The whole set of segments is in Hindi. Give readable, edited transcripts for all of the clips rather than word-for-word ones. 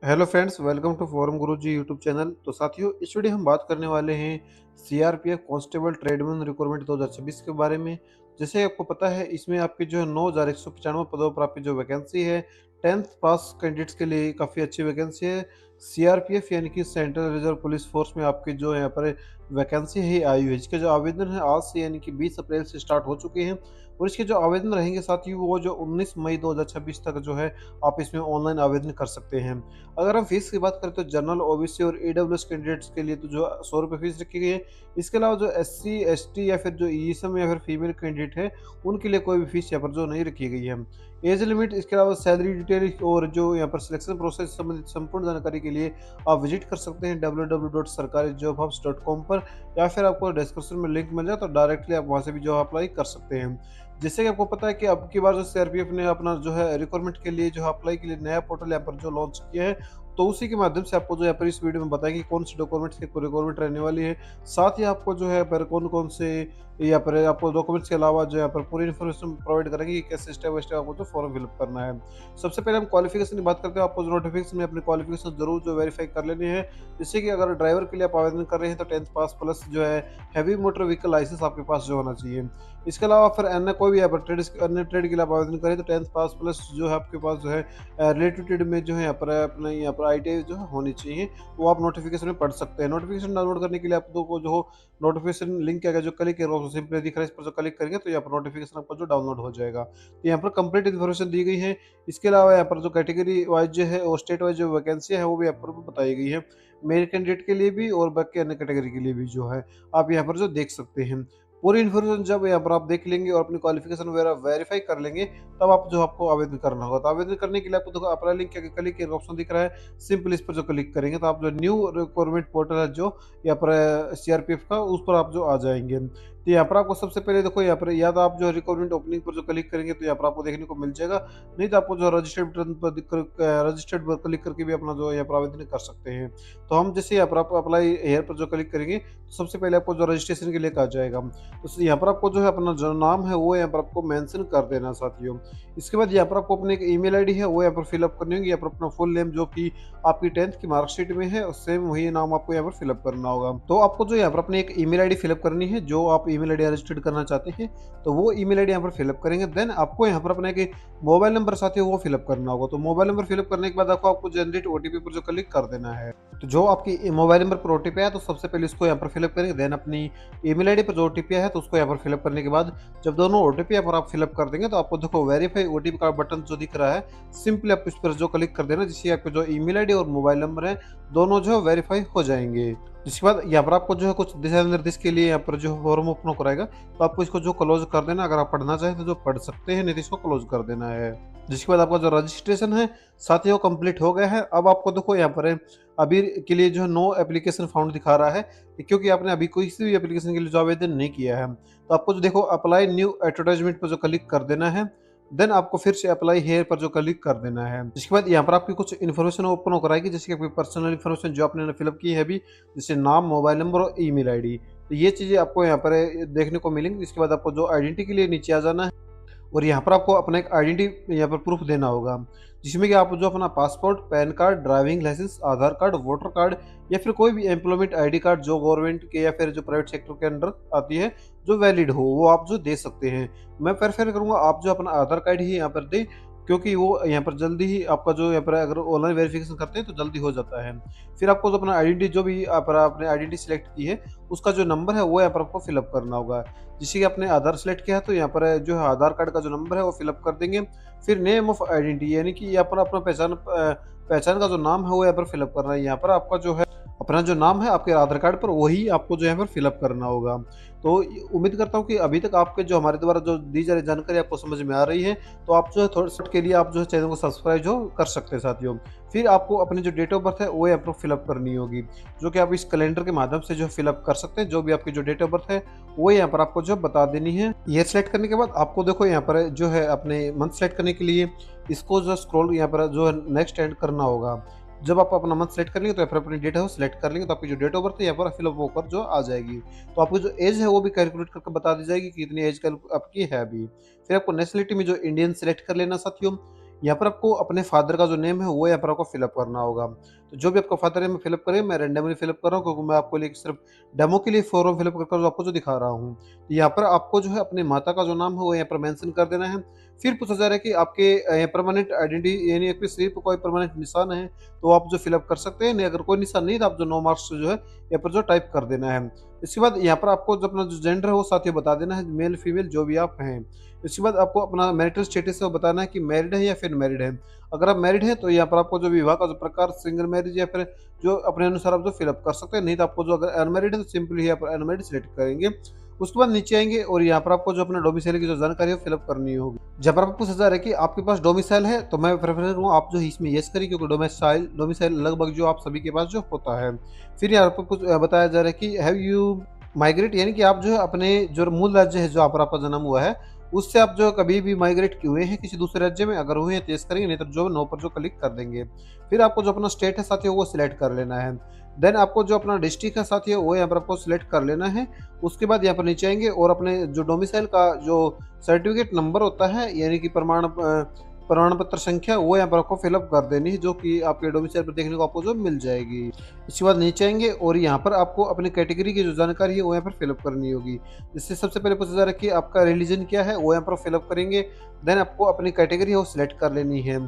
Hello friends, welcome to forum Guruji YouTube channel. तो साथियों, इस वीडियो हम बात करने वाले हैं सीआरपीएफ कांस्टेबल ट्रेडमैन रिक्रूटमेंट 2026 के बारे में। जैसे आपको पता है, इसमें आपकी जो है 9,195 पदों पर आपकी जो वैकेंसी है, 10th पास कैंडिडेट्स के लिए काफ़ी अच्छी वैकेंसी है। सीआरपीएफ यानी कि सेंट्रल रिजर्व पुलिस फोर्स में आपकी जो यहाँ पर वैकेंसी है आई हुई है। इसके जो आवेदन है आज से यानी कि 20 अप्रैल से स्टार्ट हो चुके हैं, और इसके जो आवेदन रहेंगे साथियों वो जो 19 मई 2026 तक जो है आप इसमें ऑनलाइन आवेदन कर सकते हैं। अगर हम फीस की बात करें तो जनरल, ओबीसी और ईडब्ल्यूएस कैंडिडेट्स के लिए तो जो 100 रुपये फीस रखी गई है। इसके अलावा जो एससी, एसटी या फिर जो ईएसएम या फिर फीमेल कैंडिडेट है, उनके लिए कोई भी फीस यहाँ पर जो नहीं रखी गई है। एज लिमिट, इसके अलावा सैलरी डिटेल और जो यहाँ पर सिलेक्शन प्रोसेस संबंधित संपूर्ण जानकारी के लिए आप विजिट कर सकते हैं www.sarkarijobhubs.com पर, या फिर आपको डिस्क्रिप्शन में लिंक मिल जाए तो डायरेक्टली आप वहाँ से भी जो अप्लाई कर सकते हैं। जैसे कि आपको पता है कि अब की बार जो सीआरपीएफ ने अपना जो है रिक्वायरमेंट के लिए जो है अप्लाई के लिए नया पोर्टल यहाँ पर जो लॉन्च किया है, तो उसी के माध्यम से आपको जो यहाँ पर इस वीडियो में बताएंगे कौन सी डॉक्यूमेंट्स की रिक्वायरमेंट रहने वाली है। साथ ही आपको जो है पर कौन कौन से यहाँ पर आपको डॉक्यूमेंट्स के अलावा जो यहाँ पर पूरी इन्फॉर्मेशन प्रोवाइड करेंगे कि कैसे स्टेप बाय स्टेप आपको जो फॉर्म फिलअप करना है। सबसे पहले हम क्वालिफिकेशन की बात करते हैं। आपको जो नोटिफिकेशन में अपनी क्वालिफिकेशन जरूर जो वेरीफाई कर लेनी है। जैसे कि अगर ड्राइवर के लिए आप आवेदन कर रहे हैं तो 10th पास प्लस जो है हैवी मोटर व्हीकल लाइसेंस आपके पास जो होना चाहिए। इसके अलावा फिर अन्य कोई भी यहाँ पर अन्य ट्रेड के लिए आप आवेदन करें तो 10th पास प्लस जो है आपके पास जो है रिलेटेड ट्रेड में जो है यहाँ पर अपना यहाँ पर आईटीआई जो है होनी चाहिए, वो आप नोटिफिकेशन में पढ़ सकते हैं। नोटिफिकेशन डाउनलोड करने के लिए आपको जो नोटिफिकेशन लिंक है जो क्लिक है सिंपली दिख रहा है, इस पर जो क्लिक करेंगे तो यहाँ पर नोटिफिकेशन आपको जो डाउनलोड हो जाएगा। तो यहाँ पर कंप्लीट इन्फॉर्मेशन दी गई है। इसके अलावा यहाँ पर जो कैटेगरी वाइज जो है और स्टेट वाइज जो वैकेंसी है वो भी यहाँ पर बताई गई है, मेल कैंडिडेट के लिए भी और बाकी अन्य कैटेगरी के लिए भी जो है आप यहाँ पर जो देख सकते हैं। पूरी इन्फॉर्मेशन जब यहाँ पर आप देख लेंगे और अपनी क्वालिफिकेशन वगैरह वेरीफाई कर लेंगे, तब आप जो आपको आवेदन करना होगा। तो आवेदन करने के लिए आपको देखो अप्लाई लिंक के क्लिक एक ऑप्शन दिख रहा है, सिंपल इस पर जो क्लिक करेंगे तो आप जो न्यू रिक्वायरमेंट पोर्टल है जो यहाँ पर सीआरपीएफ का, उस पर आप जो आ जाएंगे। तो यहाँ पर आपको सबसे पहले देखो यहाँ पर या तो आप जो रिक्वायरमेंट ओपनिंग पर जो क्लिक करेंगे तो यहाँ पर आपको देखने को मिल जाएगा, नहीं तो आपको जो रजिस्टर्ड बटन पर रजिस्टर्ड पर क्लिक करके भी अपना जो यहाँ पर आवेदन कर सकते हैं। तो हम जैसे यहाँ पर आप अप्लाई हेयर पर जो क्लिक करेंगे तो सबसे पहले आपको जो रजिस्ट्रेशन के लिए आ जाएगा। तो यहाँ पर आपको जो है अपना जो नाम है वो यहाँ पर आपको मेंशन कर देना साथियों। इसके बाद यहाँ पर आपको अपनी एक ईमेल आईडी है वो यहाँ पर फिलअप करनी होगी। यहाँ पर अपना फुल नेम जो कि आपकी 10th की मार्कशीट में है सेम वही नाम आपको यहाँ पर फिलअप करना होगा। तो आपको जो यहाँ पर अपनी एक ईमेल आईडी फिलअप करनी है, जो आप ईमेल आईडी रजिस्टर्ड करना चाहते हैं तो वो ईमेल आईडी यहाँ पर फिलअप करेंगे। देन आपको यहाँ पर अपना एक मोबाइल नंबर साथियों वो फिलअप करना होगा। तो मोबाइल नंबर फिलअप करने के बाद आपको जनरेट ओटीपी पर जो क्लिक कर देना है। तो जो आपकी मोबाइल नंबर पर ओटीपी आया तो सबसे पहले इसको यहाँ पर फिलअप करेंगे। देन अपनी ईमेल आईडी पर जो ओटीपी है तो उसको यहाँ पर फिलअप करने के बाद जब दोनों ओटीपी यहाँ पर आप फिलअप कर देंगे तो आपको देखो वेरीफाई ओटीपी का बटन जो दिख रहा है, सिंपली आप इस पर जो क्लिक कर देना, जिससे आपके जो ईमेल आईडी और मोबाइल नंबर है दोनों जो है वेरीफाई हो जाएंगे। जिसके बाद यहाँ पर आपको जो है कुछ दिशा निर्देश के लिए यहाँ पर जो फॉर्म ओपन कराएगा, तो आपको इसको जो क्लोज कर देना। अगर आप पढ़ना चाहें तो जो पढ़ सकते हैं, नहीं तो इसको क्लोज कर देना है। जिसके बाद आपका जो रजिस्ट्रेशन है साथियों कंप्लीट हो गया है। अब आपको देखो यहाँ पर अभी के लिए जो है नो एप्लीकेशन फाउंड दिखा रहा है, क्योंकि आपने अभी कोई भी एप्लीकेशन के लिए जो आवेदन नहीं किया है। तो आपको जो देखो अप्लाई न्यू एडवर्टाइजमेंट पर जो क्लिक कर देना है। देन आपको फिर से अप्लाई हेयर पर जो क्लिक कर देना है। इसके बाद यहाँ पर आपकी कुछ इन्फॉर्मेशन ओपन होकर आएगी, जैसे कि आपकी पर्सनल इन्फॉर्मेशन जो आपने फिलअप की है अभी, जैसे नाम, मोबाइल नंबर और ईमेल आईडी। तो ये चीज़ें आपको यहाँ पर देखने को मिलेंगी। इसके बाद आपको जो आइडेंटिटी के लिए नीचे आ जाना है, और यहाँ पर आपको अपना एक आइडेंटिटी यहाँ पर प्रूफ देना होगा, जिसमें कि आप जो अपना passport, PAN card, driving licence, Aadhaar card, voter card या फिर कोई भी एम्प्लॉयमेंट आईडी कार्ड जो गवर्नमेंट के या फिर जो प्राइवेट सेक्टर के अंडर आती है जो वैलिड हो, वो आप जो दे सकते हैं। मैं प्रेफर करूँगा आप जो अपना आधार कार्ड ही यहाँ पर दें, क्योंकि वो यहाँ पर जल्दी ही आपका जो यहाँ पर अगर ऑनलाइन वेरिफिकेशन करते हैं तो जल्दी हो जाता है। फिर आपको जो अपना आइडेंटिटी जो भी आपने आइडेंटिटी सिलेक्ट की है उसका जो नंबर है वो यहाँ पर आपको फिलअप करना होगा। जिससे कि आपने आधार सेलेक्ट किया है तो यहाँ पर जो है आधार कार्ड का जो नंबर है वो फिलअप कर देंगे। फिर नेम ऑफ आइडेंटिटी यानी कि यहाँ पर अपना पहचान का जो नाम है वो यहाँ पर फिलअप करना है। यहाँ पर आपका जो है अपना जो नाम है आपके आधार कार्ड पर वही आपको जो है यहाँ पर फिलअप करना होगा। तो उम्मीद करता हूँ कि अभी तक आपके जो हमारे द्वारा जो दी जा रही जानकारी आपको समझ में आ रही है। तो आप जो है थोड़ा सा के लिए आप जो है चैनल को सब्सक्राइब जो कर सकते हैं साथियों। फिर आपको अपनी जो डेट ऑफ बर्थ है वो यहाँ पर फिलअप करनी होगी, जो कि आप इस कैलेंडर के माध्यम से जो फिलअप कर सकते हैं। जो भी आपकी जो डेट ऑफ बर्थ है वो यहाँ पर आपको जो बता देनी है। ये सेलेक्ट करने के बाद आपको देखो यहाँ पर जो है अपने मंथ सेलेक्ट करने के लिए इसको जो स्क्रॉल यहाँ पर जो है नेक्स्ट एड करना होगा। जब आप अपना मंथ सेलेक्ट कर लेंगे तो यहाँ पर अपनी डेट है वो सिलेक्ट कर लेंगे तो आपकी जो डेट ऑफ बर्थ है यहाँ पर फिलअप होकर जो आ जाएगी। तो आपकी जो एज है वो भी कैलकुलेट करके बता दी जाएगी कि कितनी एज आपकी है अभी। फिर आपको नेशनलिटी में जो इंडियन सिलेक्ट कर लेना साथियों। यहाँ पर आपको अपने फादर का जो नेम है वो यहाँ पर आपको फिलअप करना होगा। तो जो भी आपका फादर नेम है फिलअप करें, मैं रैंडमली फिलअप कर रहा हूँ क्योंकि मैं आपको लिए सिर्फ डेमो के लिए फॉर्म फिलअप कर आपको जो दिखा रहा हूँ। तो यहाँ पर आपको जो है अपने माता का जो नाम है वो यहाँ पर मेंशन कर देना है। फिर पूछा जा रहा है कि आपके परमानेंट आइडेंटिटी यानी आपके शरीर पर कोई परमानेंट निशान है तो आप जो फिलअप कर सकते हैं, नहीं अगर कोई निशान नहीं तो आप जो नो मार्क्स जो है यहाँ पर जो टाइप कर देना है। इसके बाद यहाँ पर आपको जो अपना जो जेंडर है वो साथियों बता देना है, मेल फीमेल जो भी आप हैं। इसके बाद आपको अपना मैरिटल स्टेटस है वो बताना है कि मैरिड है या फिर मैरिड है। अगर आप मैरिड हैं तो यहाँ पर आपको जो विवाह का जो प्रकार सिंगल मैरिज या फिर जो अपने अनुसार आप जो फिलअप कर सकते हैं, नहीं तो आपको जो अगर अनमैरिड है तो सिंपली यहाँ पर अनमैरिड सिलेक्ट करेंगे। उसके बाद नीचे आएंगे और यहाँ पर आपको जो अपना डोमिसाइल की जो जानकारी है फिलअप करनी होगी। जब पर आपको पूछा जा रहा है कि आपके पास डोमिसाइल है तो मैं प्रेफर करूँगा आप जो इसमें यस करिए क्योंकि डोमिसाइल डोमिसाइल लगभग जो आप सभी के पास जो होता है। फिर यहाँ पर कुछ बताया जा रहा है कि हैव यू माइग्रेट, यानी कि आप जो है अपने जो मूल राज्य है जहाँ पर आपका जन्म हुआ है उससे आप जो कभी भी माइग्रेट किए हुए हैं किसी दूसरे राज्य में, अगर हुए हैं तो यस करेंगे, नहीं तो जो नो पर जो क्लिक कर देंगे। फिर आपको जो अपना स्टेट है साथियों वो सिलेक्ट कर लेना है। देन आपको जो अपना डिस्ट्रिक्ट है साथियों वो यहाँ पर आपको सिलेक्ट कर लेना है। उसके बाद यहाँ पर नीचे आएंगे और अपने जो डोमिसाइल का जो सर्टिफिकेट नंबर होता है यानी कि प्रमाण पत्र संख्या वो यहाँ पर आपको फिलअप कर देनी है, जो कि आपके डोमिसाइल पर देखने को आपको जो मिल जाएगी। इसके बाद नीचे आएंगे और यहाँ पर आपको अपनी कैटेगरी की जो जानकारी है वो यहाँ पर फिलअप करनी होगी। जिससे सबसे पहले पूछा जा रहा है कि आपका रिलीजन क्या है वो यहाँ पर फिलअप करेंगे। देन आपको अपनी कैटेगरी है वो सिलेक्ट कर लेनी है।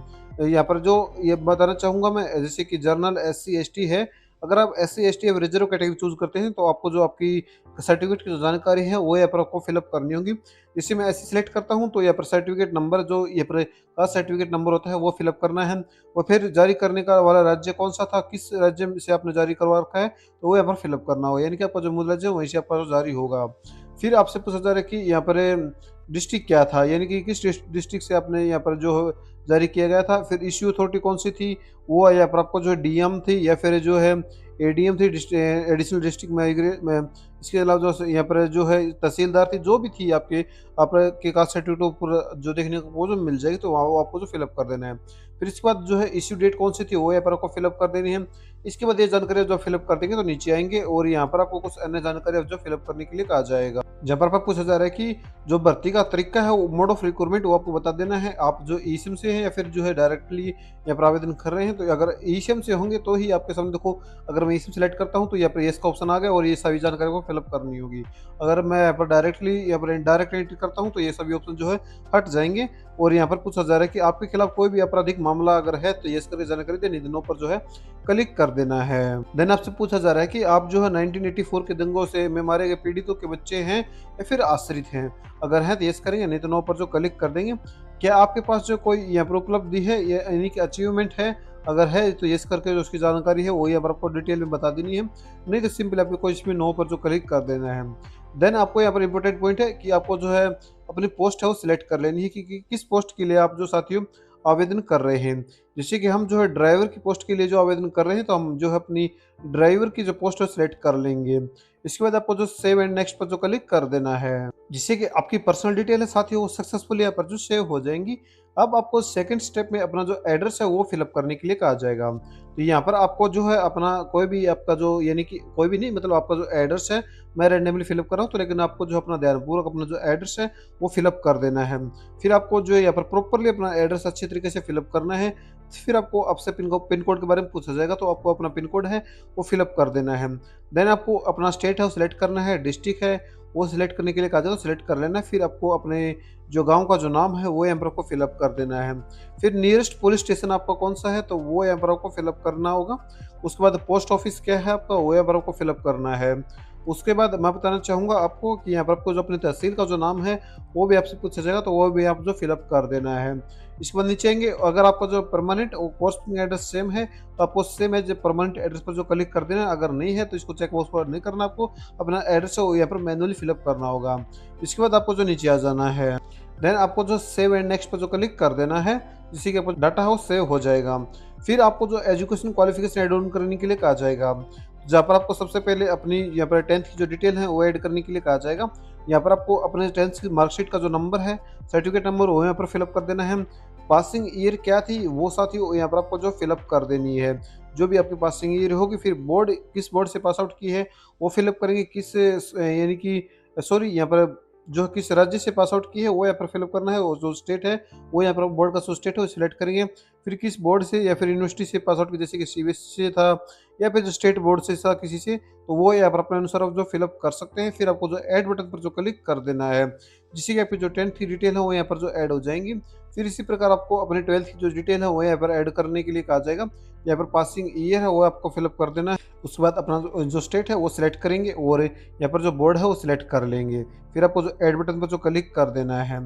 यहाँ पर जो ये बताना चाहूँगा मैं, जैसे कि जर्नल SC ST है, अगर आप SC ST या रिजर्व कैटेगरी चूज करते हैं तो आपको जो आपकी सर्टिफिकेट की जो जानकारी है वो यहाँ पर आपको फिलअप करनी होगी। इसी में ऐसे सिलेक्ट करता हूँ तो यहाँ पर सर्टिफिकेट नंबर जो ये पर का सर्टिफिकेट नंबर होता है वो फिलअप करना है। और फिर जारी करने का वाला राज्य कौन सा था, किस राज्य से आपने जारी करवा रखा है तो वो यहाँ पर फिलअप करना होगा, यानी कि आपका जो मूल राज्य है वहीं से आपका जो जारी होगा। फिर आपसे पूछा जा रहा है कि यहाँ पर डिस्ट्रिक्ट क्या था, यानी कि किस डिस्ट्रिक्ट से आपने यहाँ पर जो जारी किया गया था। फिर इश्यू अथॉरिटी कौन सी थी, वो यहाँ पर आपको जो DM थी या फिर जो है ADM थी, एडिशनल डिस्ट्रिक्ट मैजिस्ट्रेट में। इसके अलावा जो यहाँ पर जो है तहसीलदार थी, जो भी थी आपके कास्ट सर्टिफिकेट पर जो देखने को वो जो मिल जाएगी तो वहाँ वो आपको जो फिलअप कर देना है। फिर इसके बाद जो है इश्यू डेट कौन सी थी वो यहाँ पर आपको फिलअप कर देनी है। इसके बाद ये जानकारी जो फिलअप कर देंगे तो नीचे आएंगे और यहाँ पर आपको कुछ अन्य जानकारी जो फिलअप करने के लिए कहा जाएगा। जहाँ पर आपको पूछा जा रहा है कि जो भर्ती का तरीका है वो मोड ऑफ रिक्रूटमेंट वो आपको बता देना है, आप जो ई-सिम से हैं या फिर जो है डायरेक्टली यहाँ पर आवेदन कर रहे हैं। तो अगर ई-सिम से होंगे तो ही आपके सामने देखो, अगर मैं ई-सिम सेलेक्ट करता हूँ तो यहाँ पर येस का ऑप्शन आ गया और ये सभी जानकारी को फिलअप करनी होगी। अगर मैं यहाँ पर डायरेक्टली यहाँ पर डायरेक्ट एंट्री करता हूँ तो ये सभी ऑप्शन जो है हट जाएंगे। और यहाँ पर पूछा जा रहा है कि आपके खिलाफ कोई भी आपराधिक मामला अगर है तो यस करके जानकारी देनी, दोनों पर जो है क्लिक कर देना है। देन आपसे पूछा जा रहा है कि आप जो है 1984 के दंगों से में मारे गए पीड़ितों के बच्चे हैं या फिर आश्रित हैं, अगर हैं तो यस करेंगे, नहीं तो नो पर जो क्लिक कर देंगे। क्या आपके पास जो कोई यहाँ पर उपलब्धि है यानी कि अचीवमेंट है, अगर है तो यस करके जो उसकी जानकारी है वो यहाँ पर आपको डिटेल में बता देनी है, नहीं तो सिंपल आपको कोई इसमें नो पर जो क्लिक कर देना है। देन आपको यहाँ पर इंपॉर्टेंट पॉइंट है कि आपको जो है अपनी पोस्ट है वो सिलेक्ट कर लेनी है कि किस पोस्ट के लिए आप जो साथियों आवेदन कर रहे हैं। जैसे कि हम जो है ड्राइवर की पोस्ट के लिए जो आवेदन कर रहे हैं तो हम जो है अपनी ड्राइवर की जो पोस्ट है सिलेक्ट कर लेंगे। इसके बाद आपको जो सेव एंड नेक्स्ट पर जो क्लिक कर देना है, जिससे कि आपकी पर्सनल डिटेल है साथियों वो सक्सेसफुली यहाँ पर जो सेव हो जाएंगी। अब आपको सेकंड स्टेप में अपना जो एड्रेस है वो फिलअप करने के लिए कहा जाएगा। तो यहाँ पर आपको जो है अपना कोई भी आपका जो यानी कि कोई भी नहीं, मतलब आपका जो एड्रेस है मैं रैंडमली फिलअप कर रहा हूँ, तो लेकिन आपको जो अपना ध्यानपूर्वक अपना जो एड्रेस है वो फिलअप कर देना है। फिर आपको जो है यहाँ पर प्रॉपरली अपना एड्रेस अच्छे तरीके से फिलअप करना है। फिर आपको आपसे पिन कोड के बारे में पूछा जाएगा तो आपको अपना पिन कोड है वो फिलअप कर देना है। देन आपको अपना स्टेट है वो सिलेक्ट करना है, डिस्ट्रिक्ट है वो सिलेक्ट करने के लिए कहा जाए तो सिलेक्ट कर लेना है। फिर आपको अपने जो गांव का जो नाम है वो यहाँ पर आपको फिलअप कर देना है। फिर नियरेस्ट पुलिस स्टेशन आपका कौन सा है तो वो यहाँ पर आपको फिलअप करना होगा। उसके बाद पोस्ट ऑफिस क्या है आपका वो यहाँ पर आपको फिलअप करना है। उसके बाद मैं बताना चाहूँगा आपको कि यहाँ पर आपको जो अपनी तहसील का जो नाम है वो भी आपसे पूछा जाएगा तो वो भी आप जो फिलअप कर देना है। इसके बाद नीचे आएंगे, अगर आपका जो परमानेंट और पोस्टिंग एड्रेस सेम है तो आपको सेम एज परमानेंट एड्रेस पर जो क्लिक कर देना है, अगर नहीं है तो इसको चेक बॉक्स पर नहीं करना, आपको अपना एड्रेस है वो यहाँ पर मैनुअली फिलअप करना होगा। इसके बाद आपको जो नीचे आ जाना है, देन आपको जो सेव एंड नेक्स्ट पर जो क्लिक कर देना है, जिससे कि आपको डाटा है वो सेव हो जाएगा। फिर आपको जो एजुकेशन क्वालिफिकेशन एड ऑन करने के लिए कहा जाएगा, जहाँ पर आपको सबसे पहले अपनी यहाँ पर 10th की जो डिटेल है वो ऐड करने के लिए कहा जाएगा। यहाँ पर आपको अपने 10th की मार्कशीट का जो नंबर है, सर्टिफिकेट नंबर वो यहाँ पर फिलअप कर देना है। पासिंग ईयर क्या थी वो साथी यहाँ पर आपको जो फिलअप कर देनी है, जो भी आपकी पासिंग ईयर होगी। फिर बोर्ड किस बोर्ड से पास आउट की है वो फिलअप करेंगे, किस यानी कि सॉरी यहाँ पर जो किस राज्य से पास आउट की है वो यहाँ पर फिलअप करना है, और जो स्टेट है वो यहाँ पर बोर्ड का जो स्टेट है वो सिलेक्ट करेंगे। फिर किस बोर्ड से या फिर यूनिवर्सिटी से पास आउट की, जैसे कि सीबीएसई से था या फिर जो स्टेट बोर्ड से था किसी से, तो वो यहाँ पर अपने अनुसार आप जो फिलअप कर सकते हैं। फिर आपको जो ऐड बटन पर जो क्लिक कर देना है, जिससे कि आपकी जो 10th की डिटेल है वो यहाँ पर जो ऐड हो जाएंगी। फिर इसी प्रकार आपको अपने 12th की जो डिटेल है वो यहाँ पर ऐड करने के लिए कहा जाएगा। यहाँ पर पासिंग ईयर है वो आपको फिलअप कर देना है। उसके बाद अपना जो स्टेट है वो सिलेक्ट करेंगे और यहाँ पर जो बोर्ड है वो सिलेक्ट कर लेंगे। फिर आपको जो ऐड बटन पर जो क्लिक कर देना है।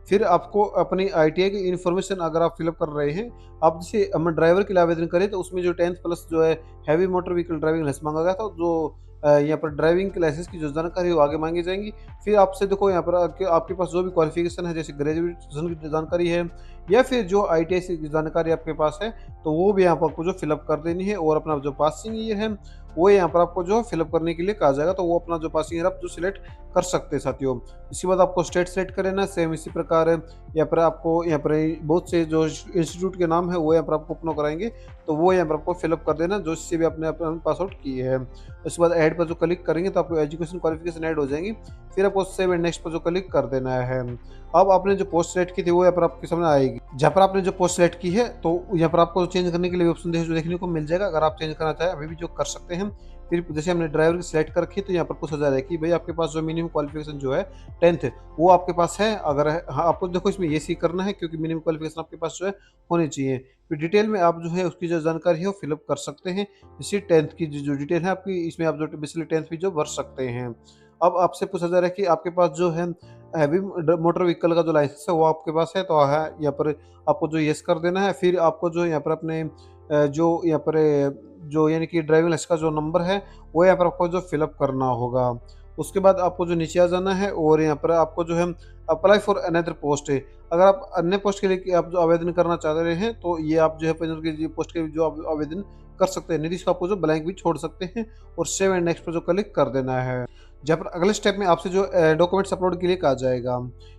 फिर आपको अपनी आईटीआई की इन्फॉर्मेशन अगर आप फिलअप कर रहे हैं, आप जैसे हम ड्राइवर के लिए आवेदन करें तो उसमें जो 10th प्लस जो है heavy motor vehicle driving licence मांगा गया था, जो यहाँ पर ड्राइविंग के लाइसेंस की जो जानकारी है वो आगे मांगी जाएंगी। फिर आपसे देखो यहाँ पर आपके पास जो भी क्वालिफिकेशन है, जैसे ग्रेजुएशन की जानकारी है या फिर जो आईटीआई से की जानकारी आपके पास है, तो वो भी यहाँ पर आपको जो फिलअप कर देनी है। और अपना जो पासिंग ईयर है वो यहाँ पर आपको जो फिलअप करने के लिए कहा जाएगा, तो वो अपना जो पासिंग ईयर आप जो सिलेक्ट कर सकते हैं साथियों। इसके बाद आपको स्टेट सेलेक्ट कर लेना, सेम इसी प्रकार यहाँ पर आपको यहाँ पर बहुत से जो इंस्टीट्यूट के नाम है वो यहाँ पर आपको ओपन कराएंगे, तो वो यहाँ पर आपको फिलअप कर देना जो इससे भी आपने अपना पास आउट किए हैं। उसके बाद ऐड पर जो क्लिक करेंगे तो आपको एजुकेशन क्वालिफिकेशन ऐड हो जाएंगी। फिर आपको सेव एंड नेक्स्ट पर जो क्लिक कर देना है। अब आपने जो पोस्ट सेलेक्ट की थी वो यहाँ पर आपके सामने आएगी। जहाँ पर आपने जो पोस्ट सेलेक्ट की है तो यहाँ पर आपको चेंज करने के लिए ऑप्शन जो देखने को मिल जाएगा। अगर आप चेंज करना चाहें अभी भी जो कर सकते हैं। फिर जैसे हमने ड्राइवर की सिलेक्ट कर रखी, तो यहाँ पर पूछा जा रहा है कि भाई आपके पास जो मिनिमम क्वालिफिकेशन जो है 10th वो आपके पास है। अगर हाँ, आपको देखो इसमें ये सी करना है क्योंकि मिनिमम क्वालिफिकेशन आपके पास जो है होनी चाहिए। फिर डिटेल में आप जो है उसकी जो जानकारी है वो फिलअप कर सकते हैं। इसी 10th की जो डिटेल है आपकी, इसमें आप जो बेसिकली 10th भी जो भर सकते हैं। अब आपसे पूछा जा रहा है कि आपके पास जो है हैवी मोटर व्हीकल का जो लाइसेंस है वो आपके पास है, तो है यहाँ पर आपको जो यस कर देना है। फिर आपको जो यहाँ पर अपने जो यहाँ पर जो यानी कि ड्राइविंग लाइसेंस का जो नंबर है वो यहाँ पर आपको जो फिलअप करना होगा। उसके बाद आपको जो नीचे आ जाना है और यहाँ पर आपको जो है अप्लाई फॉर अनदर पोस्ट है। अगर आप अन्य पोस्ट के लिए आप जो आवेदन करना चाह रहे हैं तो ये आप जो है पंजीकृत की पोस्ट के जो आवेदन कर सकते हैं, नहीं तो आपको जो ब्लैंक भी छोड़ सकते हैं। और सेव एंड नेक्स्ट पर जो क्लिक कर देना है। जहाँ पर अगले स्टेप में आपसे जो डॉक्यूमेंट्स अपलोड के लिए कहा जाएगा,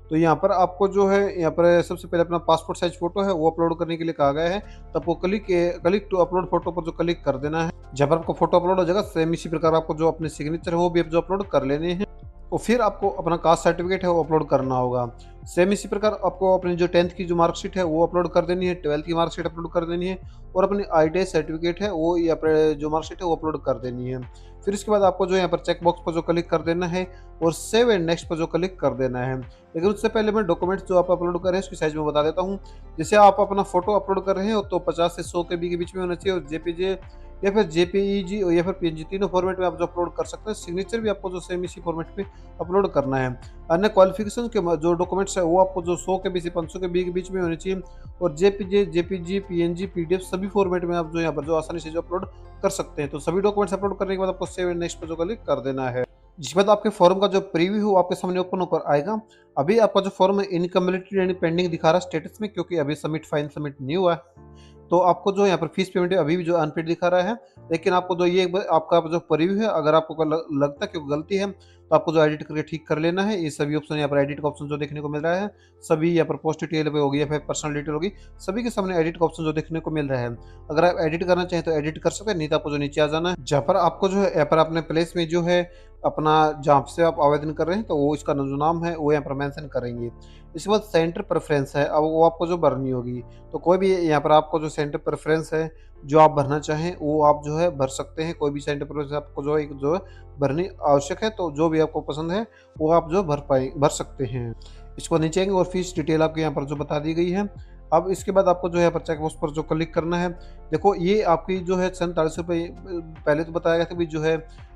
तो यहाँ पर आपको जो है यहाँ पर सबसे पहले अपना पासपोर्ट साइज फोटो है वो अपलोड करने के लिए कहा गया है। तो आपको क्लिक टू अपलोड फोटो पर जो क्लिक कर देना है। जब आपको फोटो अपलोड हो जाएगा, सेम इसी प्रकार आपको जो अपने सिग्नेचर है वो भी जो अपलोड कर लेने हैं। और फिर आपको अपना कास्ट सर्टिफिकेट है वो अपलोड करना होगा। सेम इसी प्रकार आपको अपनी जो 10th की जो मार्कशीट है वो अपलोड कर देनी है, 12th की मार्कशीट अपलोड कर देनी है, और अपनी आईटीआई सर्टिफिकेट है वो या फिर जो मार्कशीट है वो अपलोड कर देनी है। फिर इसके बाद आपको जो यहाँ पर चेक बॉक्स पर जो क्लिक कर देना है और सेव एंड नेक्स्ट पर जो क्लिक कर देना है। लेकिन उससे पहले मैं डॉक्यूमेंट्स जो आप अपलोड कर रहे हैं उसकी साइज में बता देता हूँ। जैसे आप अपना फोटो अपलोड कर रहे हैं तो 50 से 100 के बीच में होना चाहिए, और जेपीजे या फिर जेपीईजी या फिर पीएनजी तीनों फॉर्मेट में आप जो अपलोड कर सकते हैं। सिग्नेचर भी आपको जो सेम इसी फॉर्मेट में अपलोड करना है। अन्य क्वालिफिकेशन के जो डॉक्यूमेंट्स है वो आपको जो 100 के बीच से 500 के बीच में होनी चाहिए, और जेपीजी पीएनजी पीडीएफ सभी फॉर्मेट में आप जो यहाँ पर जो आसानी से जो अपलोड कर सकते हैं। तो सभी डॉक्यूमेंट्स अपलोड करने के बाद आपको सेव एंड नेक्स्ट पर जो क्लिक कर देना है। जिसके बाद आपके फॉर्म का जो प्रीव्यू हो आपके सामने ओपन होकर आएगा। अभी आपका जो फॉर्म है इनकम्प्लीटेड यानी पेंडिंग दिखा रहा है स्टेटस में, क्योंकि अभी सबमिट फाइल सबमिट नहीं हुआ है। तो आपको जो यहाँ पर फीस पेमेंट है अभी भी जो अनपेड दिखा रहा है। लेकिन आपको जो ये आपका जो प्रीव्यू है, अगर आपको लगता है कि गलती है तो आपको जो एडिट करके ठीक कर लेना है। ये सभी ऑप्शन यहाँ पर एडिट का ऑप्शन जो देखने को मिल रहा है, सभी यहाँ पर पोस्ट डिटेल पे होगी या फिर पर्सनल डिटेल होगी, सभी के सामने एडिट का ऑप्शन जो देखने को मिल रहा है। अगर आप एडिट करना चाहें तो एडिट कर सकते हैं, नहीं तो आपको जो नीचे आ जाना है, जहाँ पर आपको जो है यहाँ पर अपने प्लेस में जो है अपना जहाँ से आप आवेदन कर रहे हैं तो वो इसका जो नाम है वो यहाँ पर मेंशन करेंगे। इसके बाद सेंटर प्रेफरेंस है, अब वो आपको जो भरनी होगी। तो कोई भी यहाँ पर आपको जो सेंटर प्रेफरेंस है जो आप भरना चाहें वो आप जो है भर सकते हैं। कोई भी सेंटर प्रेफरेंस आपको जो है जो है भरनी आवश्यक है, तो जो भी आपको पसंद है वो आप जो भर सकते हैं। इसको नीचे आएंगे और फीस डिटेल आपके यहाँ पर जो बता दी गई है। अब इसके बाद आपको जो है पर चेक बॉक्स पर जो क्लिक करना है। देखो ये आपकी जो है 47 रुपये पहले तो बताया गया था भी जो है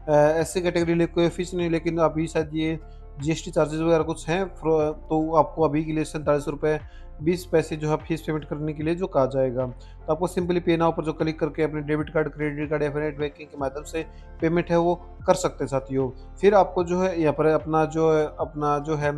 एससी कैटेगरी लिए कोई फीस नहीं, लेकिन अभी शायद ये जीएसटी चार्जेस वगैरह कुछ हैं, तो आपको अभी के लिए 47 रुपये 20 पैसे जो है फीस पेमेंट करने के लिए जो कहा जाएगा। तो आपको सिंपली पे नाउ पर जो क्लिक करके अपने डेबिट कार्ड क्रेडिट कार्ड या फिर नेट बैंकिंग के माध्यम से पेमेंट है वो कर सकते हैं साथियों। फिर आपको जो है यहाँ पर अपना जो है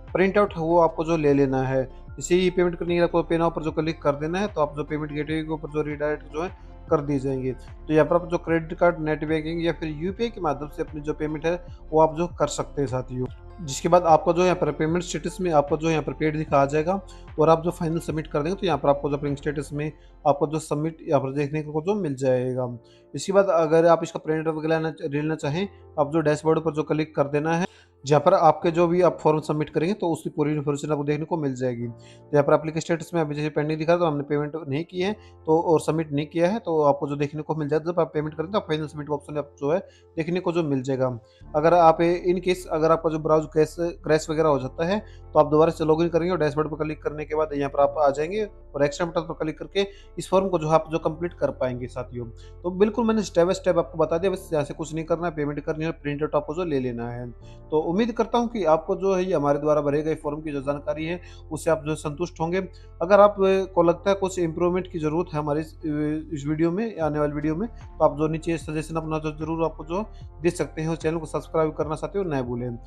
प्रिंट आउट है वो आपको जो ले लेना है। इसे ही पेमेंट करने के लिए आपको पे नाउ पर जो क्लिक कर देना है, तो आप जो पेमेंट गेटवे के ऊपर जो रिडायरेक्ट जो है कर दी जाएंगे। तो यहाँ पर आप जो क्रेडिट कार्ड नेट बैंकिंग या फिर यूपीआई के माध्यम से अपनी जो पेमेंट है वो आप जो कर सकते हैं साथियों। जिसके बाद आपको जो यहाँ पर पेमेंट स्टेटस में आपको जो यहाँ पर पेड दिखा जाएगा, और आप जो फाइनल सबमिट कर देंगे तो यहाँ पर आपको जो प्रिंट स्टेटस में आपको जो सबमिट यहाँ पर देखने को जो मिल जाएगा। इसके बाद अगर आप इसका प्रिंट वगैरह लेना चाहें, आप जो डैशबोर्ड पर जो क्लिक कर देना है, जहाँ पर आपके जो भी आप फॉर्म सबमिट करेंगे तो उसकी पूरी इन्फॉर्मेशन आपको देखने को मिल जाएगी। तो यहाँ पर एप्लीकेशन स्टेटस में अभी जैसे पेंडिंग दिखा रहा है, तो हमने पेमेंट नहीं की है तो और सबमिट नहीं किया है, तो आपको जो देखने को मिल जाएगा जब आप पेमेंट करेंगे तो फाइनल सबमिट का ऑप्शन आप जो है देखने को जो मिल जाएगा। अगर आप इन केस अगर आपका जो ब्राउज़ क्रैश क्रैश वगैरह हो जाता है, तो आप दोबारा से लॉगिन करेंगे और डैशबोर्ड पर क्लिक करने के बाद यहाँ पर आप आ जाएँगे और एक्स्ट्रा बटन पर क्लिक करके इस फॉर्म को जो आप जो कंप्लीट कर पाएँगे साथियों। तो बिल्कुल मैंने स्टेप बाय स्टेप आपको बता दिया, बस यहाँ से कुछ नहीं करना है, पेमेंट करनी है, प्रिंट आउट आपको जो ले लेना है। तो उम्मीद करता हूँ कि आपको जो है ये हमारे द्वारा भरे गए फॉर्म की जो जानकारी है, उससे आप जो है संतुष्ट होंगे। अगर आप को लगता है कुछ इम्प्रूवमेंट की ज़रूरत है हमारे इस वीडियो में, आने वाली वीडियो में, तो आप जो नीचे सजेशन अपना जो ज़रूर आपको जो दे सकते हैं और चैनल को सब्सक्राइब करना साथियों ना भूलें।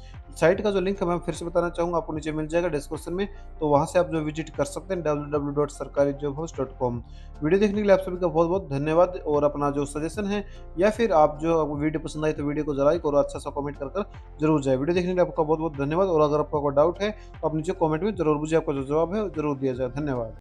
साइट का जो लिंक है मैं फिर से बताना चाहूँगा, आपको नीचे मिल जाएगा डिस्क्रिप्शन में, तो वहाँ से आप जो विजिट कर सकते हैं www.sarkarijobhost.com। वीडियो देखने के लिए आप सभी का बहुत-बहुत धन्यवाद और अपना जो सजेशन है या फिर आप जो आपको वीडियो पसंद आई तो वीडियो को लाइक और अच्छा-सा कमेंट कर कर ज़रूर जाए। वीडियो देखने के लिए आपका बहुत-बहुत धन्यवाद और अगर आपका कोई डाउट है तो आप नीचे कमेंट में ज़रूर पूछिए, आपका जो जवाब है वो ज़रूर दिया जाए। धन्यवाद।